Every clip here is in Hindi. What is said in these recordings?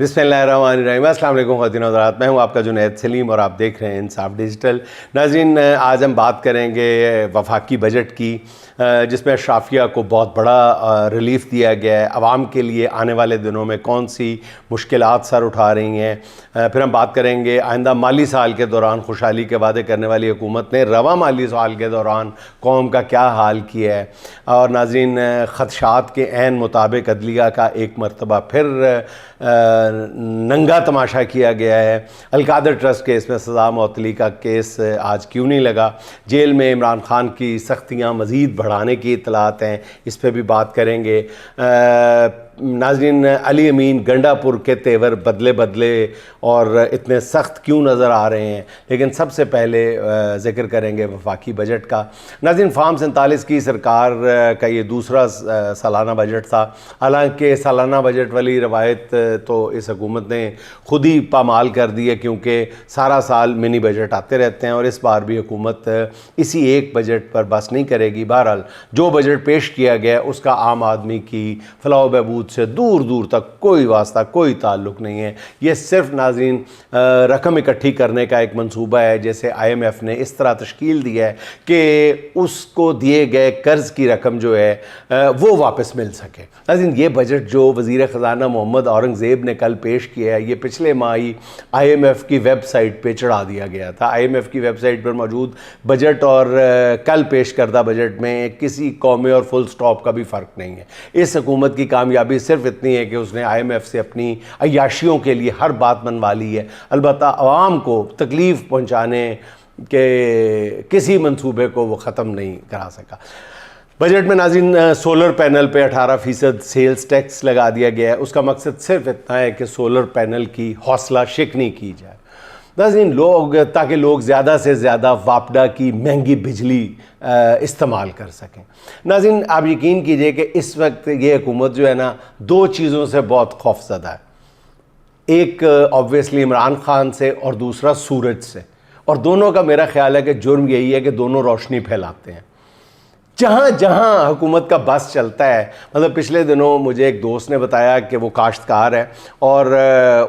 बिस्मिल्लाहिर्रहमानिर्रहीम। अस्सलाम वालेकुम ख़वातीन और हज़रात, मैं हूँ आपका जुनैद सलीम और आप देख रहे हैं इंसाफ डिजिटल। नाज़रीन, आज हम बात करेंगे वफाकी बजट की, जिसमें अशराफिया को बहुत बड़ा रिलीफ़ दिया गया है। आवाम के लिए आने वाले दिनों में कौन सी मुश्किलात सर उठा रही हैं। फिर हम बात करेंगे आइंदा माली साल के दौरान खुशहाली के वादे करने वाली हुकूमत ने रवा माली साल के दौरान कौम का क्या हाल किया है। और नाज़रीन, ख़दशात के ऐन मुताबिक अदलिया का एक मरतबा फिर नंगा तमाशा किया गया है। अलकादर ट्रस्ट केस में सज़ा मअतली का केस आज क्यों नहीं लगा। जेल में इमरान खान की सख्तियाँ मज़ीद बढ़ाने की इत्तलात हैं, इस पर भी बात करेंगे। नाज़रीन, अली अमीन गंडापुर के तेवर बदले बदले और इतने सख्त क्यों नज़र आ रहे हैं। लेकिन सबसे पहले ज़िक्र करेंगे वफाकी बजट का। नाज़रीन, फार्म 47 की सरकार का ये दूसरा सालाना बजट था। हालांकि सालाना बजट वाली रवायत तो इस हुकूमत ने ख़ुद ही पामाल कर दी है, क्योंकि सारा साल मिनी बजट आते रहते हैं और इस बार भी हुकूमत इसी एक बजट पर बस नहीं करेगी। बहरहाल जो बजट पेश किया गया उसका आम आदमी की फलाह बहबूद से दूर दूर तक कोई वास्ता, कोई ताल्लुक़ नहीं है। ये सिर्फ नाज़रीन रकम इकट्ठी करने का एक मंसूबा है, जैसे IMF ने इस तरह तश्कील दिया है कि उसको दिए गए कर्ज़ की रकम जो है वो वापस मिल सके। नाज़रीन, ये बजट जो वज़ीर ख़ज़ाना मोहम्मद औरंगज़ेब ने कल पेश किया है, ये पिछले माह ही IMF की वेबसाइट पर चढ़ा दिया गया था। IMF की वेबसाइट पर मौजूद बजट और कल पेश करदा बजट में किसी कौमे और फुल स्टॉप का भी फ़र्क नहीं है। इस हुकूमत की कामयाबी सिर्फ इतनी है कि उसने IMF से अपनी अय्याशियों के लिए हर बात मनवा ली है। अलबत्ता आवाम को तकलीफ़ पहुँचाने के किसी मंसूबे को वो ख़त्म नहीं करा सका। बजट में नाज़रीन सोलर पैनल पे 18% सेल्स टैक्स लगा दिया गया है। उसका मकसद सिर्फ इतना है कि सोलर पैनल की हौसला शिकनी की जाए। नाज़रीन, ताकि लोग ज़्यादा से ज़्यादा वापडा की महंगी बिजली इस्तेमाल कर सकें। नाज़रीन, आप यकीन कीजिए कि इस वक्त ये हुकूमत जो है ना, दो चीज़ों से बहुत खौफज़दा है। एक ऑब्वियसली इमरान खान से और दूसरा सूरज से, और दोनों का मेरा ख्याल है कि जुर्म यही है कि दोनों रोशनी फैलाते हैं। जहाँ जहाँ हुकूमत का बस चलता है, मतलब पिछले दिनों मुझे एक दोस्त ने बताया कि वो काश्तकार है और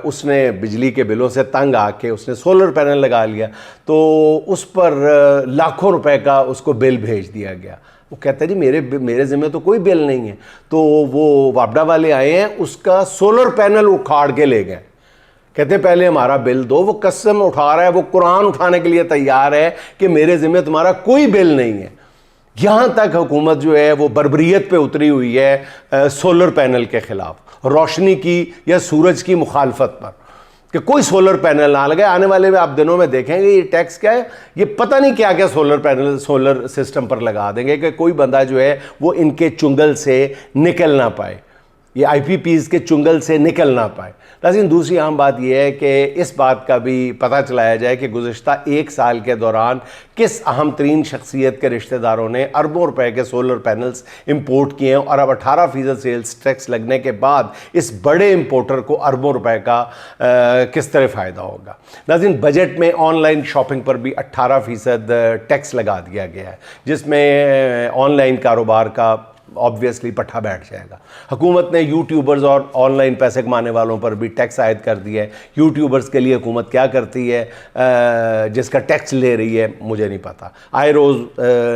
उसने बिजली के बिलों से तंग आके उसने सोलर पैनल लगा लिया, तो उस पर लाखों रुपए का उसको बिल भेज दिया गया। वो कहता है जी मेरे ज़िम्मे तो कोई बिल नहीं है। तो वो वापडा वाले आए हैं, उसका सोलर पैनल उखाड़ के ले गए। कहते पहले हमारा बिल दो। वो कसम उठा रहा है, वो कुरान उठाने के लिए तैयार है कि मेरे ज़िम्मे तुम्हारा कोई बिल नहीं है। यहाँ तक हुकूमत जो है वो बर्बरियत पे उतरी हुई है सोलर पैनल के ख़िलाफ़, रोशनी की या सूरज की मुखालफत पर, कि कोई सोलर पैनल ना लगे। आने वाले में आप दिनों में देखेंगे ये टैक्स क्या है, ये पता नहीं क्या क्या सोलर पैनल सोलर सिस्टम पर लगा देंगे कि कोई बंदा जो है वो इनके चुंगल से निकल ना पाए, ये IPPs के चुंगल से निकल ना पाए। लेकिन दूसरी अहम बात यह है कि इस बात का भी पता चलाया जाए कि गुज़िश्ता एक साल के दौरान किस अहम तरीन शख्सियत के रिश्तेदारों ने अरबों रुपए के सोलर पैनल्स इंपोर्ट किए हैं, और अब 18% सेल्स टैक्स लगने के बाद इस बड़े इंपोर्टर को अरबों रुपए का किस तरह फ़ायदा होगा। नाज़रीन, बजट में ऑनलाइन शॉपिंग पर भी 18% टैक्स लगा दिया गया है, जिसमें ऑनलाइन कारोबार का ऑब्वियसली पट्टा बैठ जाएगा। हुकूमत ने यूट्यूबर्स और ऑनलाइन पैसे कमाने वालों पर भी टैक्स आयद कर दिया है। यूट्यूबर्स के लिए हुकूमत क्या करती है, जिसका टैक्स ले रही है मुझे नहीं पता। आए रोज़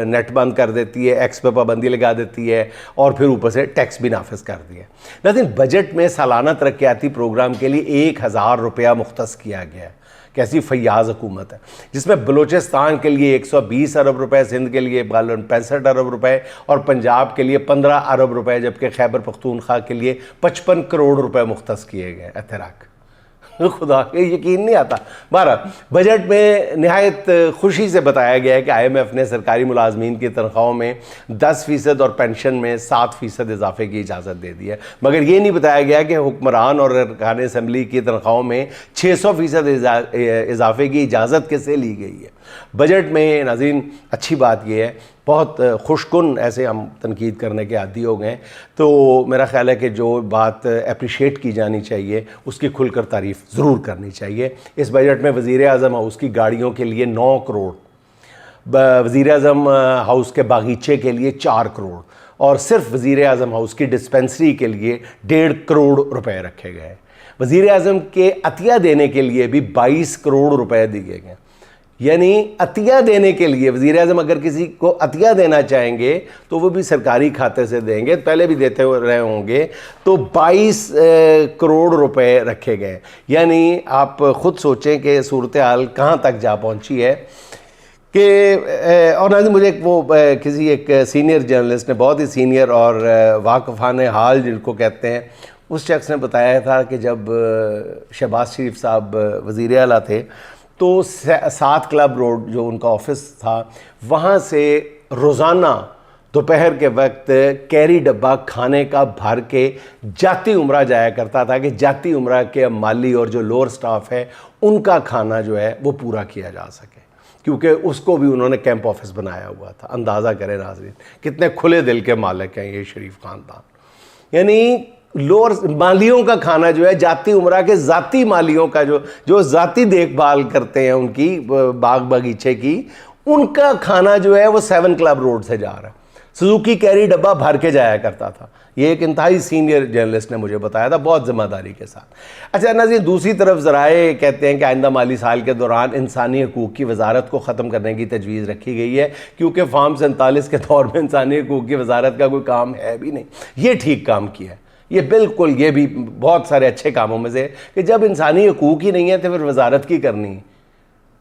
नेट बंद कर देती है, एक्स पे पाबंदी लगा देती है और फिर ऊपर से टैक्स भी नाफिज कर दिया। लेकिन बजट में सालाना तरक्याती प्रोग्राम के लिए 1000 रुपया मुख्तस किया गया है। कैसी फैयाज़ हुकूमत है, जिसमें बलूचिस्तान के लिए 120 अरब रुपए, सिंध के लिए 65 अरब रुपए और पंजाब के लिए 15 अरब रुपए, जबकि खैबर पख्तूनख्वा के लिए 55 करोड़ रुपए मुख्तस किए गए। एतराक खुदा यकीन नहीं आता। 12 बजट में नहायत खुशी से बताया गया है कि IMF ने सरकारी मुलाजमीन की तनख्वाहों में 10% और पेंशन में 7% इजाफे की इजाज़त दे दी है, मगर ये नहीं बताया गया कि हुक्मरान और अरकान असम्बली की तनख्वाहों में 600% इजाफे की इजाज़त किससे ली गई है। बजट में नाज़रीन अच्छी बात यह है, बहुत खुशकुन ऐसे हम तनकीद करने के आदी हो गए, तो मेरा ख़्याल है कि जो बात अप्रिशिएट की जानी चाहिए उसकी खुलकर तारीफ़ ज़रूर करनी चाहिए। इस बजट में वज़ीर आज़म हाउस की गाड़ियों के लिए 9 करोड़, वज़ीर आज़म हाउस के बागीचे के लिए 4 करोड़ और सिर्फ वज़ीर आज़म हाउस की डिस्पेंसरी के लिए 1.5 करोड़ रुपए रखे गए। वज़ीर आज़म के अतिया देने के लिए भी 22 करोड़ रुपए दिए गए। यानी अतिया देने के लिए वज़ीर आज़म अगर किसी को अतिया देना चाहेंगे तो वो भी सरकारी खाते से देंगे, पहले भी देते रहे होंगे। तो 22 करोड़ रुपए रखे गए। यानी आप ख़ुद सोचें कि सूरत हाल कहाँ तक जा पहुँची है कि और नाज़रीन मुझे किसी एक सीनियर जर्नलिस्ट ने, बहुत ही सीनियर और वाक़फ़ान हाल जिनको कहते हैं, उस शख्स ने बताया था कि जब शहबाज शरीफ साहब वज़ीर आला थे तो 7 क्लब रोड जो उनका ऑफिस था वहाँ से रोज़ाना दोपहर के वक्त कैरी डब्बा खाने का भर के जाती उम्रा जाया करता था कि जाती उम्रा के माली और जो लोअर स्टाफ है उनका खाना जो है वो पूरा किया जा सके, क्योंकि उसको भी उन्होंने कैंप ऑफिस बनाया हुआ था। अंदाज़ा करें नाज़रीन कितने खुले दिल के मालिक हैं ये शरीफ ख़ानदान। यानी लोअर मालियों का खाना जो है, जाती उम्रा के ज़ाती मालियों का जो ज़ाती देखभाल करते हैं उनकी बाग बगीचे की, उनका खाना जो है वो 7 क्लब रोड से जा रहा है। सुजुकी कैरी डब्बा भर के जाया करता था। ये एक इंतहाई सीनियर जर्नलिस्ट ने मुझे बताया था, बहुत ज़िम्मेदारी के साथ। अच्छा नाज़रीन, दूसरी तरफ ज़राए कहते हैं कि आइंदा माली साल के दौरान इंसानी हकूक़ की वजारत को ख़त्म करने की तजवीज़ रखी गई है, क्योंकि फार्म 47 के दौर में इंसानी हकूक़ की वजारत का कोई काम है भी नहीं। ये ठीक काम किया है, ये बिल्कुल, ये भी बहुत सारे अच्छे कामों में से कि जब इंसानी हकूक़ ही नहीं है तो फिर वजारत की करनी है,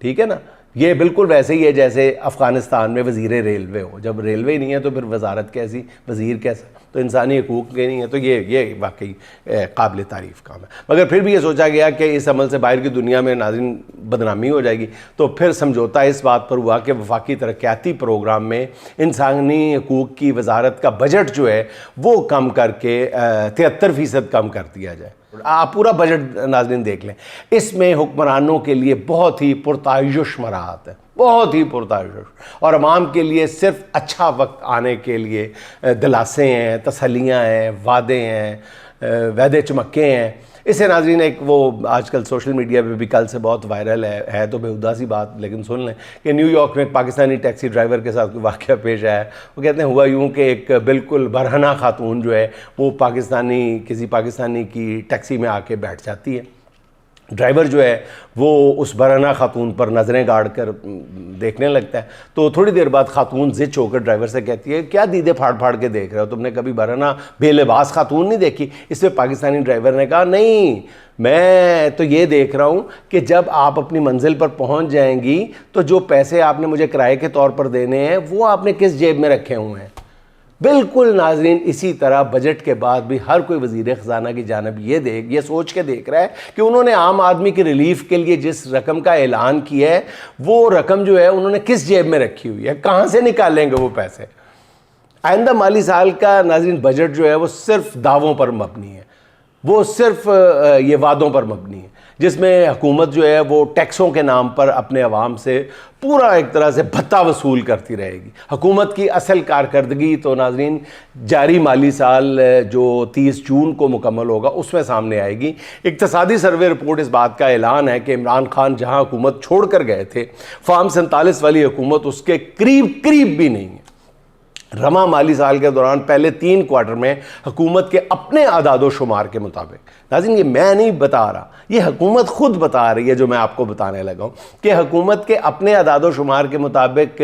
ठीक है ना। ये बिल्कुल वैसे ही है जैसे अफ़गानिस्तान में वज़ीर रेलवे हो, जब रेलवे ही नहीं है तो फिर वजारत कैसी, वज़ीर कैसा, तो इंसानी हकूक़ के नहीं है। तो ये वाकई काबिल तारीफ़ काम है। मगर फिर भी ये सोचा गया कि इस अमल से बाहर की दुनिया में नाज़रीन बदनामी हो जाएगी, तो फिर समझौता इस बात पर हुआ कि वफाकी तरक्याती प्रोग्राम में इंसानी हकूक़ की वजारत का बजट जो है वो कम करके 73% कम कर दिया जाए। आप पूरा बजट नाज़रीन देख लें, इसमें हुक्मरानों के लिए बहुत ही पुरतायुश मराहत है, बहुत ही पुरतायुश, और अवाम के लिए सिर्फ अच्छा वक्त आने के लिए दिलासे हैं, तसल्लियाँ हैं, वादे हैं, वादे चमक्के हैं। इसे नाज़रीन एक वो आजकल सोशल मीडिया पे भी कल से बहुत वायरल है तो बेहुदा सी बात, लेकिन सुन लें कि न्यूयॉर्क में एक पाकिस्तानी टैक्सी ड्राइवर के साथ कोई वाक़या पेश आया है। वो कहते हैं हुआ यूँ कि एक बिल्कुल बरहना खातून जो है वो किसी पाकिस्तानी की टैक्सी में आके बैठ जाती है। ड्राइवर जो है वो उस बरहना खातून पर नज़रें गाड़ कर देखने लगता है। तो थोड़ी देर बाद खातून ज़िच होकर ड्राइवर से कहती है, क्या दीदे फाड़ फाड़ के देख रहे हो, तुमने कभी बरहना बेलिबास खातून नहीं देखी? इस पर पाकिस्तानी ड्राइवर ने कहा, नहीं, मैं तो ये देख रहा हूँ कि जब आप अपनी मंजिल पर पहुँच जाएंगी तो जो पैसे आपने मुझे किराए के तौर पर देने हैं वो आपने किस जेब में रखे हुए हैं। बिल्कुल नाज़रीन इसी तरह बजट के बाद भी हर कोई वज़ीर ख़ज़ाना की जानिब ये सोच के देख रहा है कि उन्होंने आम आदमी के रिलीफ के लिए जिस रकम का ऐलान किया है वो रकम जो है उन्होंने किस जेब में रखी हुई है, कहाँ से निकालेंगे वो पैसे। आइंदा माली साल का नाज़रीन बजट जो है वो सिर्फ दावों पर मबनी है, वो सिर्फ ये वादों पर मबनी है, जिसमें हुकूमत जो है वो टैक्सों के नाम पर अपने अवाम से पूरा एक तरह से भत्ता वसूल करती रहेगी। हुकूमत की असल कारकर्दगी तो नाज़रीन जारी माली साल जो 30 जून को मुकम्मल होगा उसमें सामने आएगी। इक़्तिसादी सर्वे रिपोर्ट इस बात का ऐलान है कि इमरान खान जहां हुकूमत छोड़ कर गए थे, फार्म 47 वाली हुकूमत उसके करीब भी नहीं है। रमा माली साल के दौरान पहले 3 क्वार्टर में हुकूमत के अपने आदादो शुमार के मुताबिक, नाज़रीन ये मैं नहीं बता रहा, ये हुकूमत खुद बता रही है जो मैं आपको बताने लगा हूँ कि हुकूमत के अपने आदादो शुमार के मुताबिक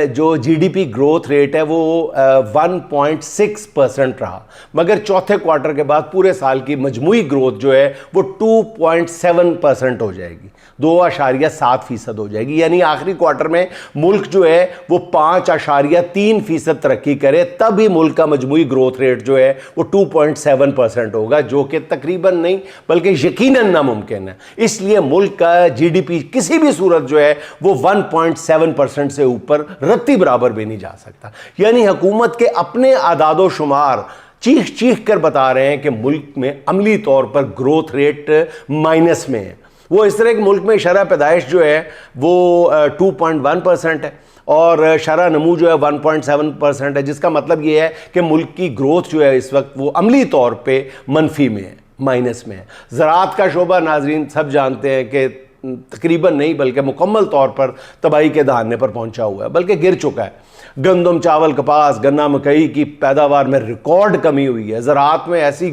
जो जीडीपी ग्रोथ रेट है वो 1.6% रहा, मगर चौथे क्वार्टर के बाद पूरे साल की मजमूई ग्रोथ जो है वो 2.7% हो जाएगी, 2.7% हो जाएगी। यानी आखिरी क्वार्टर में मुल्क जो है वो 5.3% तरक्की करे तब ही मुल्क का मजमूई ग्रोथ रेट जो है वो 2.7% होगा, जो कि तकरीबन नहीं बल्कि यकीनन नामुमकिन है। इसलिए मुल्क का जीडीपी किसी भी सूरत जो है वो 1.7% से ऊपर रत्ती बराबर भी नहीं जा सकता। यानी हुकूमत के अपने आदादो शुमार चीख कर बता रहे हैं कि मुल्क में अमली तौर पर ग्रोथ रेट माइनस में है। वो इस तरह के मुल्क में शरह पैदाइश जो है वो 2.1% है और शरह नमू जो है 1.7% है, जिसका मतलब ये है कि मुल्क की ग्रोथ जो है इस वक्त वो अमली तौर पे मनफी में है, माइनस में है। ज़राअत का शोबा नाजरीन सब जानते हैं कि तकरीबन नहीं बल्कि मुकम्मल तौर पर तबाही के दहाने पर पहुंचा हुआ है, बल्कि गिर चुका है। गंदम, चावल, कपास, गन्ना, मकई की पैदावार में रिकॉर्ड कमी हुई है। ज़राअत में ऐसी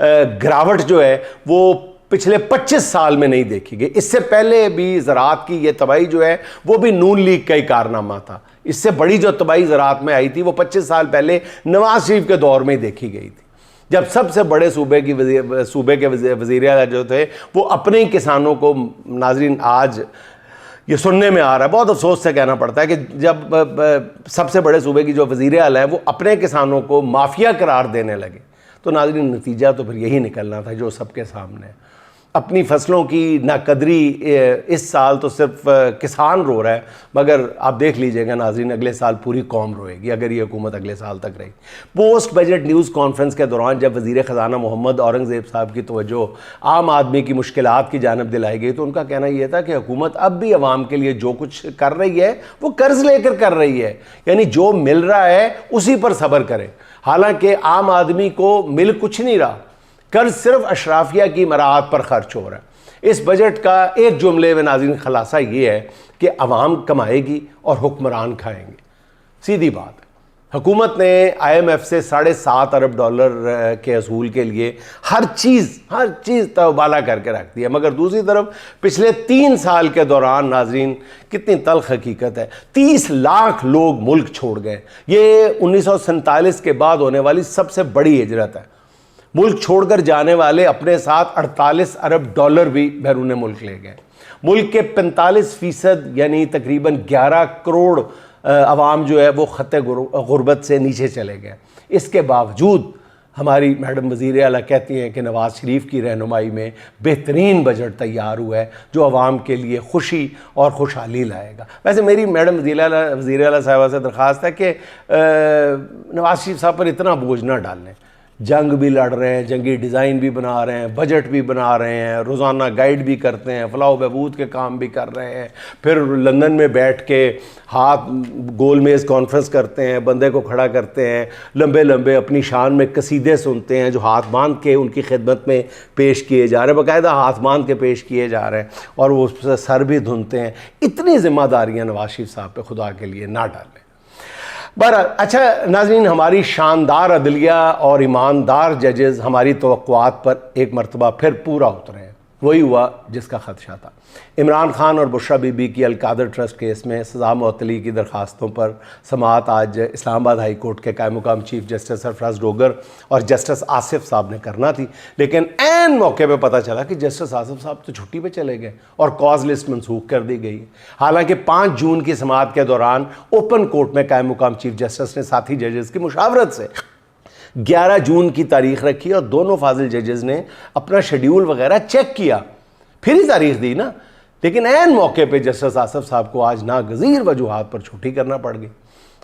गिरावट जो है वो पिछले 25 साल में नहीं देखी गई। इससे पहले भी ज़राअत की ये तबाही जो है वो भी नून लीग का ही कारनामा था। इससे बड़ी जो तबाही ज़राअत में आई थी वो 25 साल पहले नवाज शरीफ के दौर में ही देखी गई थी, जब सबसे बड़े सूबे के वज़ीर आला जो थे वो अपने ही किसानों को, नाज़रीन आज ये सुनने में आ रहा है, बहुत अफसोस से कहना पड़ता है कि जब सबसे बड़े सूबे की जो वज़ीर आला है वो अपने किसानों को माफिया करार देने लगे, तो नाज़रीन नतीजा तो फिर यही निकलना था जो सबके सामने है। अपनी फसलों की नाकदरी इस साल तो सिर्फ किसान रो रहा है, मगर आप देख लीजिएगा नाज़रीन अगले साल पूरी कौम रोएगी अगर ये हुकूमत अगले साल तक रही। पोस्ट बजट न्यूज़ कॉन्फ्रेंस के दौरान जब वज़ीर ख़जाना मोहम्मद औरंगज़ेब साहब की तवज्जो आम आदमी की मुश्किलात की जानब दिलाई गई, तो उनका कहना यह था कि हुकूमत अब भी अवाम के लिए जो कुछ कर रही है वो कर्ज़ लेकर कर रही है, यानी जो मिल रहा है उसी पर सब्र करें। हालांकि आम आदमी को मिल कुछ नहीं रहा, कर्ज सिर्फ अशराफिया की मराहत पर खर्च हो रहा है। इस बजट का एक जुमले में नाज़रीन खलासा ये है कि अवाम कमाएगी और हुक्मरान खाएंगे। सीधी बात है। हुकूमत ने IMF से $7.5 अरब के असूल के लिए हर चीज़ तबाला करके रख दी है, मगर दूसरी तरफ पिछले 3 साल के दौरान नाज़रीन कितनी तल्ख हकीकत है, 30 लाख लोग मुल्क छोड़ गए। ये 1947 के बाद होने वाली सबसे बड़ी हिजरत है। मुल्क छोड़कर जाने वाले अपने साथ $48 अरब भी बैरून मुल्क ले गए। मुल्क के 45% यानी तकरीबन 11 करोड़ अवाम जो है वो खत्ते गुर्बत से नीचे चले गए। इसके बावजूद हमारी मैडम वज़ीर आला कहती हैं कि नवाज़ शरीफ की रहनुमाई में बेहतरीन बजट तैयार हुआ है जो अवाम के लिए खुशी और खुशहाली लाएगा। वैसे मेरी मैडम वज़ीर आला साहिबा से दरख्वास्त है कि नवाज़ शरीफ साहब पर इतना बोझ ना डालें। जंग भी लड़ रहे हैं, जंगी डिज़ाइन भी बना रहे हैं, बजट भी बना रहे हैं, रोज़ाना गाइड भी करते हैं, फलाह बहबूद के काम भी कर रहे हैं, फिर लंदन में बैठ के हाथ गोल मेज़ कॉन्फ्रेंस करते हैं, बंदे को खड़ा करते हैं, लंबे लंबे अपनी शान में कसीदे सुनते हैं जो हाथ बांध के उनकी खिदमत में पेश किए जा रहे हैं, बाकायदा हाथ बांध के पेश किए जा रहे हैं, और वो उस पर सर भी धुनते हैं। इतनी ज़िम्मेदारियाँ नवाज शरीफ साहब पे खुदा के लिए ना डालें। बहरहाल अच्छा नाज़रीन, हमारी शानदार अदलिया और ईमानदार जजेज़ हमारी तवक्कुआत पर एक मरतबा फिर पूरा उतरे हैं। वही हुआ जिसका खदशा था। इमरान खान और बुशरा बीबी की अलकादर ट्रस्ट केस में सज़ा मुअत्तली की दरखास्तों पर समाअत आज इस्लामाबाद हाई कोर्ट के कायम मुकाम चीफ जस्टिस सरफराज डोगर और जस्टिस आसिफ साहब ने करना थी, लेकिन ऐन मौके पे पता चला कि जस्टिस आसिफ साहब तो छुट्टी पे चले गए और कॉज लिस्ट मनसूख कर दी गई। हालांकि 5 जून की समाअत के दौरान ओपन कोर्ट में कायम मुकाम चीफ जस्टिस ने साथी जजेस की मुशावरत से 11 जून की तारीख रखी और दोनों फाजिल जजेस ने अपना शेड्यूल वगैरह चेक किया, फिर ही तारीख दी ना। लेकिन ऐन मौके पे जस्टिस आसिफ साहब को आज नागज़ीर वजूहात पर छुट्टी करना पड़ गई,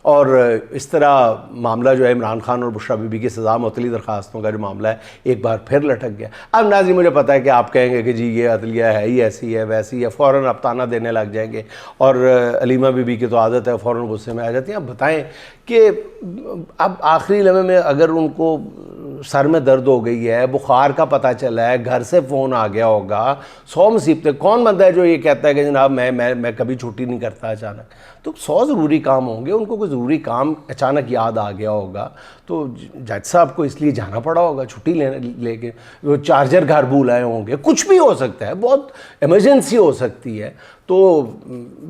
और इस तरह मामला जो है इमरान खान और बुशरा बीबी की सज़ा मुअत्तली दरखास्तों का जो मामला है एक बार फिर लटक गया। अब नाज़रीन मुझे पता है कि आप कहेंगे कि जी ये अदलिया है ही ऐसी है वैसी है, फ़ौरन आप ताना देने लग जाएंगे, और अलीमा बीबी की तो आदत है फ़ौरन गुस्से में आ जाती हैं। अब बताएं कि अब आखिरी लम्हे में अगर उनको सर में दर्द हो गई है, बुखार का पता चला है, घर से फ़ोन आ गया होगा, 100 मुसीबतें, कौन बंदा है जो ये कहता है कि जनाब मैं कभी छुट्टी नहीं करता अचानक, तो 100 ज़रूरी काम होंगे, उनको कोई ज़रूरी काम अचानक याद आ गया होगा, तो जज साहब को इसलिए जाना पड़ा होगा छुट्टी लेके, वो चार्जर घर भूल आए होंगे, कुछ भी हो सकता है, बहुत इमरजेंसी हो सकती है। तो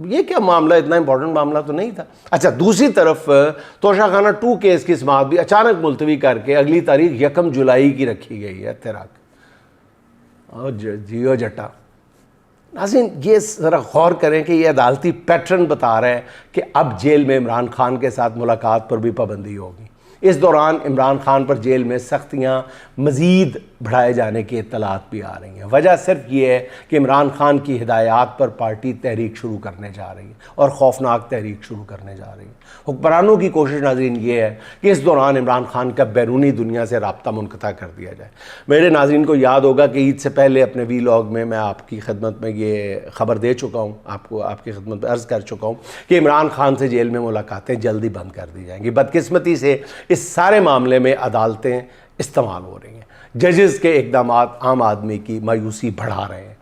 ये क्या मामला, इतना इंपॉर्टेंट मामला तो नहीं था। अच्छा, दूसरी तरफ तोशाखाना 2 केस की समाअत भी अचानक मुलतवी करके अगली तारीख 1 जुलाई की रखी गई है। तेराक और जियो जट्टा नाज़रीन, ये ज़रा गौर करें कि ये अदालती पैटर्न बता रहा है कि अब जेल में इमरान खान के साथ मुलाकात पर भी पाबंदी होगी। इस दौरान इमरान खान पर जेल में सख्तियाँ मज़ीद बढ़ाए जाने की इत्तलात भी आ रही हैं। वजह सिर्फ ये है कि इमरान खान की हिदायत पर पार्टी तहरीक शुरू करने जा रही है और खौफनाक तहरीक शुरू करने जा रही है। हुक्मरानों की कोशिश नाज़रीन ये है कि इस दौरान इमरान खान का बैरूनी दुनिया से रब्ता मुनक़ता कर दिया जाए। मेरे नाज़रीन को याद होगा कि ईद से पहले अपने वीलॉग में मैं आपकी खिदमत में ये ख़बर दे चुका हूँ, आपको आपकी खिदमत में अर्ज़ कर चुका हूँ कि इमरान खान से जेल में मुलाकातें जल्दी बंद कर दी जाएंगी। बदकिस्मती से इस सारे मामले में अदालतें इस्तेमाल हो रही हैं। जजेस के इक़दामात आम आदमी की मायूसी बढ़ा रहे हैं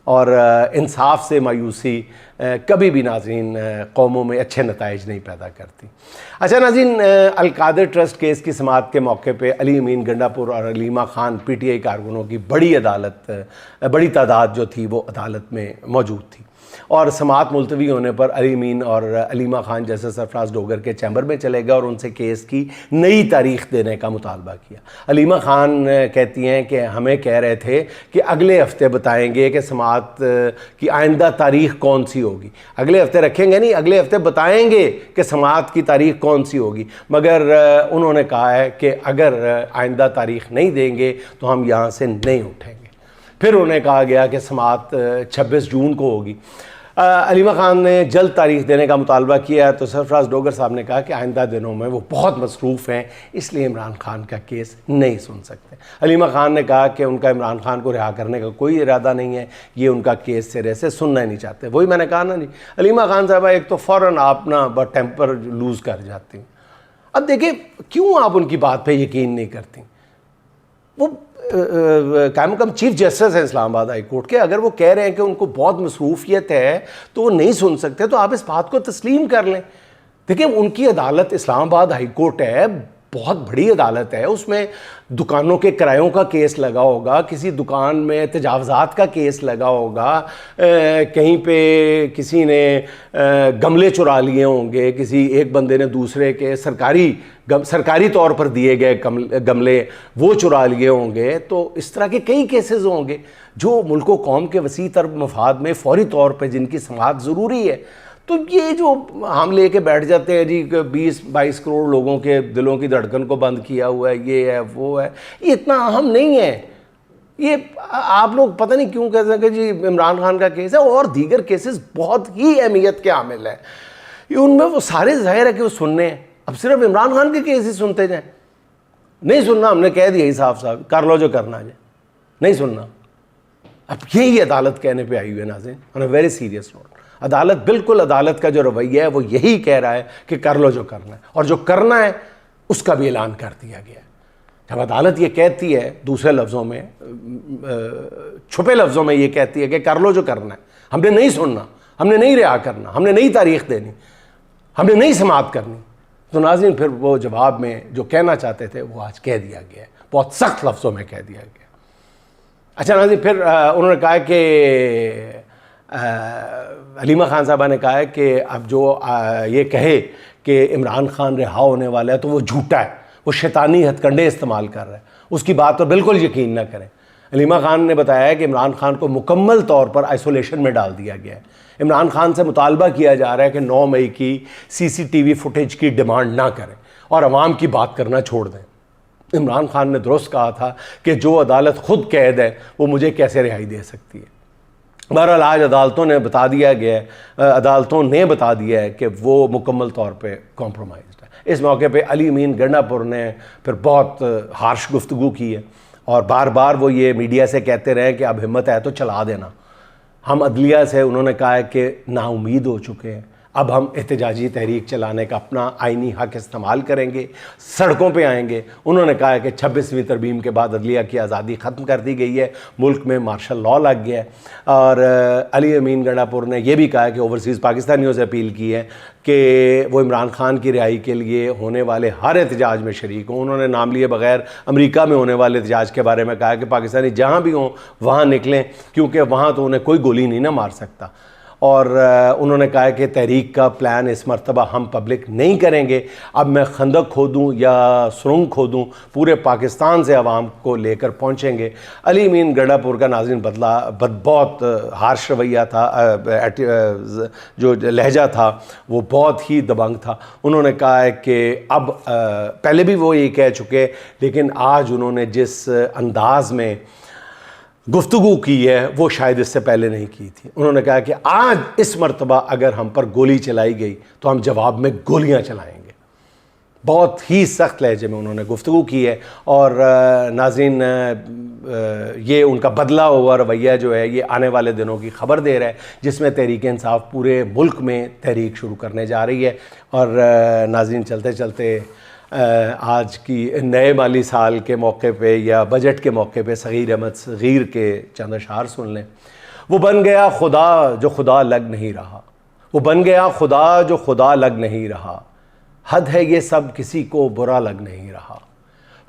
और इंसाफ से मायूसी कभी भी नाज़रीन कौमों में अच्छे नताइज नहीं पैदा करती। अच्छा नाज़रीन, अलकादर ट्रस्ट केस की समाअत के मौके पे अली अमीन गंडापुर और अलीमा खान PTI कारकुनों की बड़ी तादाद जो थी वो अदालत में मौजूद थी और समाअत मुलतवी होने पर अली अमीन और अलीमा खान जैसे सरफराज डोगर के चैम्बर में चले गए और उनसे केस की नई तारीख़ देने का मुतालबा किया। अलीमा खान कहती हैं कि हमें कह रहे थे कि अगले हफ्ते बताएंगे कि समाअत की आइंदा तारीख़ कौन सी होगी। अगले हफ्ते रखेंगे नहीं, अगले हफ्ते बताएंगे कि समाअत की तारीख़ कौन सी होगी, मगर उन्होंने कहा है कि अगर आइंदा तारीख़ नहीं देंगे तो हम यहाँ से नहीं उठेंगे। फिर उन्हें कहा गया कि समाअत 26 जून को होगी। अलीमा खान ने जल्द तारीख़ देने का मुतालबा किया तो सरफराज डोगर साहब ने कहा कि आइंदा दिनों में वो बहुत मसरूफ़ हैं, इसलिए इमरान खान का केस नहीं सुन सकते। अलीमा खान ने कहा कि उनका इमरान खान को रिहा करने का कोई इरादा नहीं है, ये उनका केस सिरे से सुनना ही नहीं चाहते। वही मैंने कहा ना जी, अलीमा खान साहबा एक तो फ़ौरन आप ना टेम्पर लूज़ कर जाती। अब देखिए क्यों आप उनकी बात पर यकीन नहीं करती। वो कायम कम चीफ जस्टिस हैं इस्लामाबाद हाई कोर्ट के, अगर वो कह रहे हैं कि उनको बहुत मसरूफियत है तो वो नहीं सुन सकते, तो आप इस बात को तस्लीम कर लें। देखिए उनकी अदालत इस्लामाबाद हाई कोर्ट है, बहुत बड़ी अदालत है, उसमें दुकानों के किरायों का केस लगा होगा, किसी दुकान में तजावज़ात का केस लगा होगा, कहीं पे किसी ने गमले चुरा लिए होंगे, किसी एक बंदे ने दूसरे के सरकारी तौर पर दिए गए गमले वो चुरा लिए होंगे। तो इस तरह के कई केसेस होंगे जो मुल्क व कौम के वसी तर मफाद में फ़ौरी तौर पर जिनकी समाअत ज़रूरी है। तो ये जो हम लेके बैठ जाते हैं जी 20-22 करोड़ लोगों के दिलों की धड़कन को बंद किया हुआ है, ये है वो है, ये इतना अहम नहीं है। ये आप लोग पता नहीं क्यों कहते हैं कि जी इमरान खान का केस है और दीगर केसेस बहुत ही अहमियत के हामिल है, ये उनमें वो सारे ज़ाहिर है कि वो सुनने हैं। अब सिर्फ इमरान खान के केस ही सुनते जाएँ, नहीं सुनना, हमने कह दिया ही साफ साफ, कर लो जो करना है, नहीं सुनना। अब यही अदालत कहने पे आई हुई है नाज़रीन, on a very serious note. अदालत बिल्कुल, अदालत का जो रवैया है वो यही कह रहा है कि कर लो जो करना है, और जो करना है उसका भी ऐलान कर दिया गया है। जब अदालत ये कहती है, दूसरे लफ्ज़ों में, छुपे लफ्ज़ों में ये कहती है कि कर लो जो करना है, हमने नहीं सुनना, हमने नहीं रिहा करना, हमने नहीं तारीख़ देनी, हमने नहीं समाअत करनी, तो नाज़रीन फिर वो जवाब में जो कहना चाहते थे वो आज कह दिया गया है, बहुत सख्त लफ्ज़ों में कह दिया गया। अच्छा नाज़रीन, फिर उन्होंने कहा कि अलीमा खान साहबा ने कहा है कि अब जो ये कहे कि इमरान खान रिहा होने वाला है तो वो झूठा है, वो शैतानी हथकंडे इस्तेमाल कर रहा है, उसकी बात पर बिल्कुल यकीन ना करें। अलीमा खान ने बताया कि इमरान खान को मुकम्मल तौर पर आइसोलेशन में डाल दिया गया है। इमरान खान से मुतालबा किया जा रहा है कि 9 मई की CCTV फुटेज की डिमांड ना करें और अवाम की बात करना छोड़ दें। इमरान खान ने दुरुस्त कहा था कि जो अदालत खुद कैद है वो मुझे कैसे रिहाई दे सकती है। बहरहाल आज अदालतों ने बता दिया है कि वो मुकम्मल तौर पे कॉम्प्रोमाइज़्ड है। इस मौके पे अली अमीन गंडापुर ने फिर बहुत हार्श गुफ्तगू की है और बार बार वो ये मीडिया से कहते रहे कि अब हिम्मत है तो चला देना। हम अदलिया से, उन्होंने कहा है कि नाउमीद हो चुके हैं, अब हम एहतजाजी तहरीक चलाने का अपना आइनी हक़ इस्तेमाल करेंगे, सड़कों पे आएंगे। उन्होंने कहा है कि 26वीं तरमीम के बाद अदलिया की आज़ादी ख़त्म कर दी गई है, मुल्क में मार्शल लॉ लग गया है। और अली अमीन गंडापुर ने यह भी कहा है कि ओवरसीज़ पाकिस्तानियों से अपील की है कि वो इमरान खान की रिहाई के लिए होने वाले हर एहतजाज में शरीक हों। उन्होंने नाम लिए बगैर अमेरिका में होने वाले एहतजाज के बारे में कहा कि पाकिस्तानी जहाँ भी हों वहाँ निकलें, क्योंकि वहाँ तो उन्हें कोई गोली नहीं ना मार सकता। और उन्होंने कहा कि तहरीक का प्लान इस मरतबा हम पब्लिक नहीं करेंगे, अब मैं खंदक खोदूँ या सुरंग खोदूँ, पूरे पाकिस्तान से आवाम को लेकर पहुँचेंगे। अली अमीन गंडापुर का नाज़रीन बहुत हार्श रवैया था, जो लहजा था वो बहुत ही दबंग था। उन्होंने कहा है कि अब पहले भी वो ये कह चुके, लेकिन आज उन्होंने जिस अंदाज़ में गुफ्तगू की है वो शायद इससे पहले नहीं की थी। उन्होंने कहा कि आज इस मरतबा अगर हम पर गोली चलाई गई तो हम जवाब में गोलियां चलाएंगे। बहुत ही सख्त लहजे में उन्होंने गुफ्तगू की है और नाज़रीन ये उनका बदला हुआ रवैया जो है ये आने वाले दिनों की खबर दे रहा है, जिसमें तहरीक इंसाफ पूरे मुल्क में तहरीक शुरू करने जा रही है। और नाज़रीन चलते चलते आज की नए माली साल के मौके पे या बजट के मौके पे सगीर अहमद सगीर के चंद अशार सुन लें। वो बन गया खुदा जो खुदा लग नहीं रहा, वो बन गया खुदा जो खुदा लग नहीं रहा। हद है ये सब किसी को बुरा लग नहीं रहा।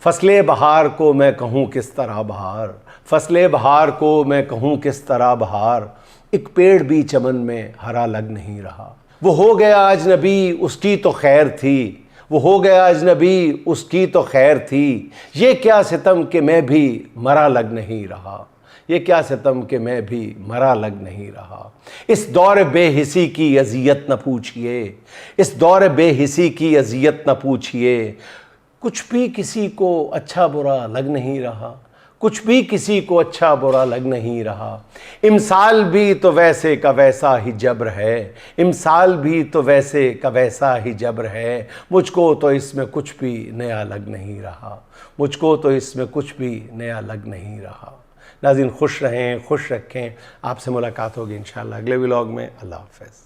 फसले बहार को मैं कहूँ किस तरह बहार, फसले बहार को मैं कहूँ किस तरह बहार, एक पेड़ भी चमन में हरा लग नहीं रहा। वो हो गया अजनबी उसकी तो खैर थी, वो हो गया अजनबी उसकी तो खैर थी, ये क्या सितम कि मैं भी मरा लग नहीं रहा, ये क्या सितम कि मैं भी मरा लग नहीं रहा। इस दौर बेहिसी की अजियत न पूछिए, इस दौर बेहिसी की अजियत न पूछिए, कुछ भी किसी को अच्छा बुरा लग नहीं रहा, कुछ भी किसी को अच्छा बुरा लग नहीं रहा। इमसाल भी तो वैसे का वैसा ही जब्र है, इमसाल भी तो वैसे का वैसा ही जब्र है, मुझको तो इसमें कुछ भी नया लग नहीं रहा, मुझको तो इसमें कुछ भी नया लग नहीं रहा। नाज़रीन खुश रहें, खुश रखें। आपसे मुलाकात होगी इंशाअल्लाह अगले व्लॉग में। अल्लाह हाफ़िज़।